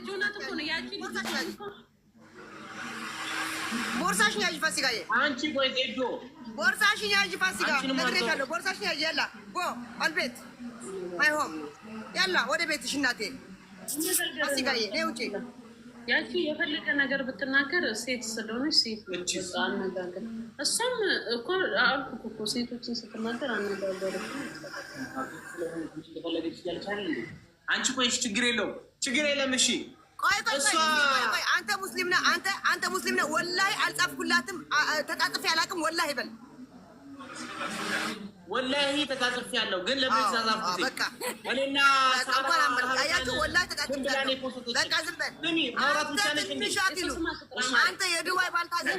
ልጅ እውነት እኮ ነው። ያቺ ቦርሳሽን ያዥ ፋሲካዬ። አንቺ ቆይ ጤዶ ቦርሳሽን ያዥ ፋሲካ። ነግሬሻለሁ። ቦርሳሽን ያዥ። ያላ ጎ አልቤት አይሆም ያላ ወደ ቤትሽ እናቴ ፋሲካዬ ነይ ውጪ። ያቺ የፈለገ ነገር ብትናገር ሴት ስለሆነች ሴት አነጋገር። እሷም እኮ አልኩ እኮ ሴቶችን ስትናገር አነጋገር። አንቺ ቆይሽ ችግር የለም እሺ። ቆይ አንተ ሙስሊም ነህ? አንተ ሙስሊም ነህ? ወላሂ አልጻፍኩላትም። ተጣጥፌ አላውቅም። ወላሂ በል ወላሂ ተጣጥፌ ያለው ግን ለምን ተጻጻፍኩት? በቃ እኔና ሳራ አያችሁ ወላሂ ተጣጥፌ ያለው በቃ ዝም በል። አንተ የዱባይ ባልታዘር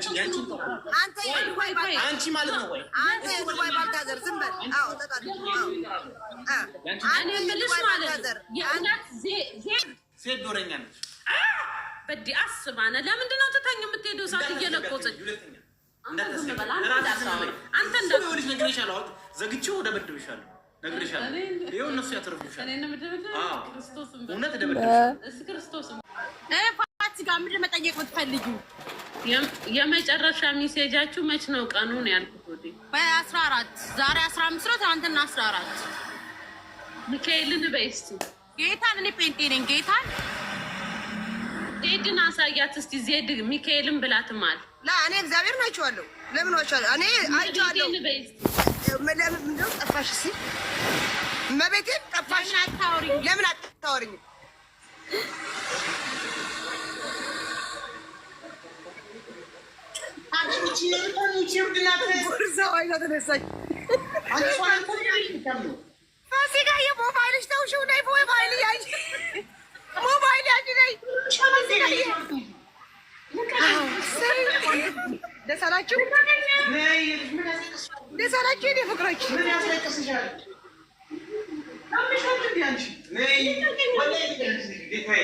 አንቺ ማለት ነው ወይ አንተ የዱባይ ባልታዘር ዝም በል። አዎ ተጣጥፌ እኔ የምልሽ ማለት ሴት ዶረኛ ነች። በዲ አስባነ ለምንድን ነው ትተኝ የምትሄደው? ሰዓት እየለቆሰች አንተ እንደሆነች ነግሬሻለሁ። ዘግቼው ወደ መድብሻለሁ ነግሬሻለሁ። ይኸው እነሱ ያተርፉሻል። እውነት ክርስቶስ ፋሲካ ምንድን መጠየቅ የምትፈልጊው? የመጨረሻ ሚሴጃችሁ መች ነው? ቀኑን ያልኩት በ14 ዛሬ 15 ነው። ትናንትና 14 ሚካኤልን በይ እስኪ ጌታን። እኔ ጴንጤ ነኝ። ጌታን ዜድን አሳያት እስቲ። ዜድ ሚካኤልን ብላትማል። እኔ እግዚአብሔር ናቸዋለሁ። ለምን ዋቸዋለሁ? እኔ አይቼዋለሁ። ለምን ጠፋሽ? እስኪ እመቤቴን ጠፋሽ። ለምን አታወሪኝም? ቦርሳዋ ይዛ ተነሳች። ፋሲካ የሞባይልሽ ተውሽው ነይ። ሞባይል ያዥ ነይ። ደስ አላችሁ? ደስ አላችሁ? የእኔ ፍቅሮች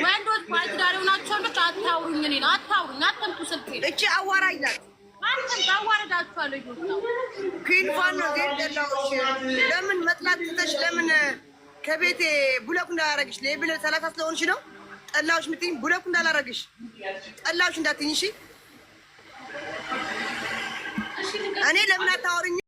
ወንዶች ባለትዳር የሆናችሁ ወንዶች አታውሩኝ። እኔን አታውሩኝ። አትምጡ ስልኬን። እቺ አዋራኝ ናት። አንተም ታዋርዳችኋለሁ። ክንፋን ነው ዜዳላዎች። ለምን መጥላት ትተሽ ለምን ከቤቴ ቡለኩ እንዳላረግሽ ለብለ 30 ስለሆንሽ ነው ጠላዎች ምትኝ። ቡለኩ እንዳላረግሽ ጠላዎች እንዳትኝ። እሺ እኔ ለምን አታወሪኝ?